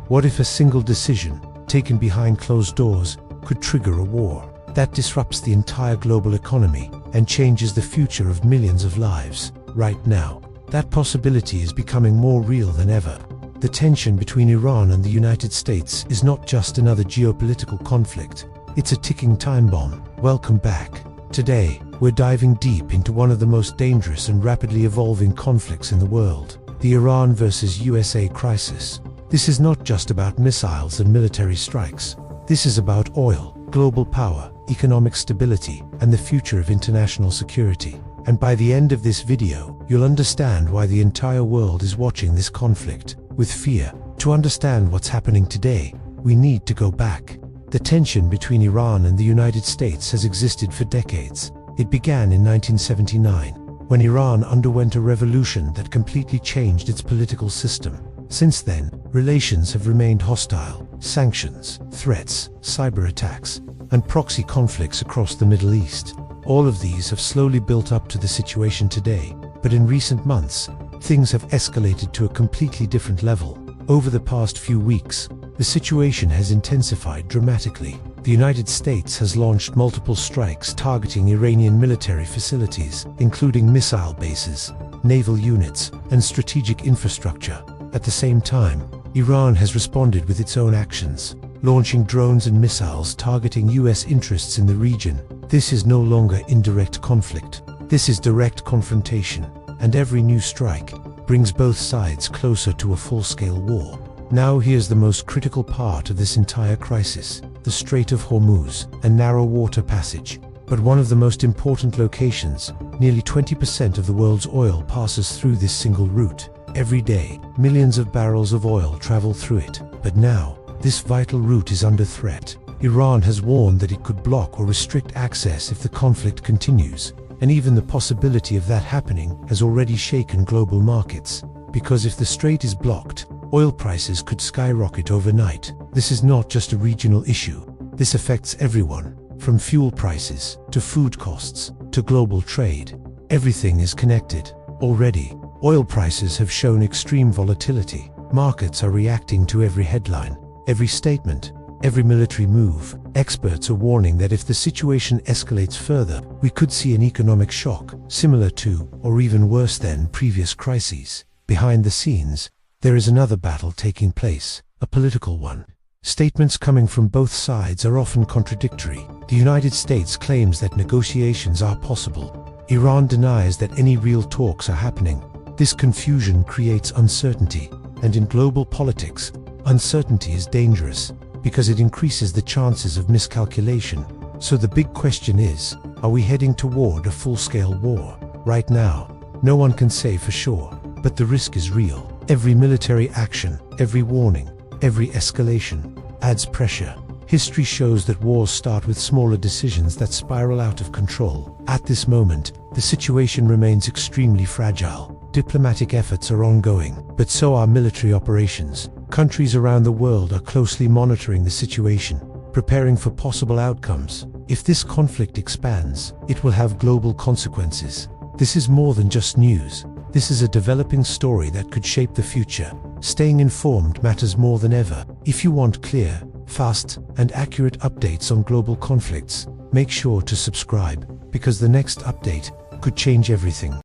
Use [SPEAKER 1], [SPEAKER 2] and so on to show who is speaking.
[SPEAKER 1] What if a single decision, taken behind closed doors, could trigger a war that disrupts the entire global economy and changes the future of millions of lives? Right now, that possibility is becoming more real than ever. The tension between Iran and the United States is not just another geopolitical conflict, it's a ticking time bomb. Welcome back. Today, we're diving deep into one of the most dangerous and rapidly evolving conflicts in the world, the Iran versus USA crisis. This is not just about missiles and military strikes. This is about oil, global power, economic stability, and the future of international security. And by the end of this video, you'll understand why the entire world is watching this conflict with fear. To understand what's happening today, we need to go back. The tension between Iran and the United States has existed for decades. It began in 1979, when Iran underwent a revolution that completely changed its political system. Since then, relations have remained hostile. Sanctions, threats, cyber attacks, and proxy conflicts across the Middle East. All of these have slowly built up to the situation today, but in recent months, things have escalated to a completely different level. Over the past few weeks, the situation has intensified dramatically. The United States has launched multiple strikes targeting Iranian military facilities, including missile bases, naval units, and strategic infrastructure. At the same time, Iran has responded with its own actions, launching drones and missiles targeting US interests in the region. This is no longer indirect conflict. This is direct confrontation, and every new strike brings both sides closer to a full-scale war. Now here's the most critical part of this entire crisis: the Strait of Hormuz, a narrow water passage, but one of the most important locations. Nearly 20% of the world's oil passes through this single route. Every day, millions of barrels of oil travel through it. But now, this vital route is under threat. Iran has warned that it could block or restrict access if the conflict continues. And even the possibility of that happening has already shaken global markets. Because if the strait is blocked, oil prices could skyrocket overnight. This is not just a regional issue. This affects everyone, from fuel prices, to food costs, to global trade. Everything is connected. Already, oil prices have shown extreme volatility. Markets are reacting to every headline, every statement, every military move. Experts are warning that if the situation escalates further, we could see an economic shock, similar to, or even worse than, previous crises. Behind the scenes, there is another battle taking place, a political one. Statements coming from both sides are often contradictory. The United States claims that negotiations are possible. Iran denies that any real talks are happening. This confusion creates uncertainty, and in global politics, uncertainty is dangerous because it increases the chances of miscalculation. So the big question is, are we heading toward a full-scale war? Right now, no one can say for sure, but the risk is real. Every military action, every warning, every escalation adds pressure. History shows that wars start with smaller decisions that spiral out of control. At this moment, the situation remains extremely fragile. Diplomatic efforts are ongoing, but so are military operations. Countries around the world are closely monitoring the situation, preparing for possible outcomes. If this conflict expands, it will have global consequences. This is more than just news. This is a developing story that could shape the future. Staying informed matters more than ever. If you want clear, fast, and accurate updates on global conflicts, make sure to subscribe, because the next update could change everything.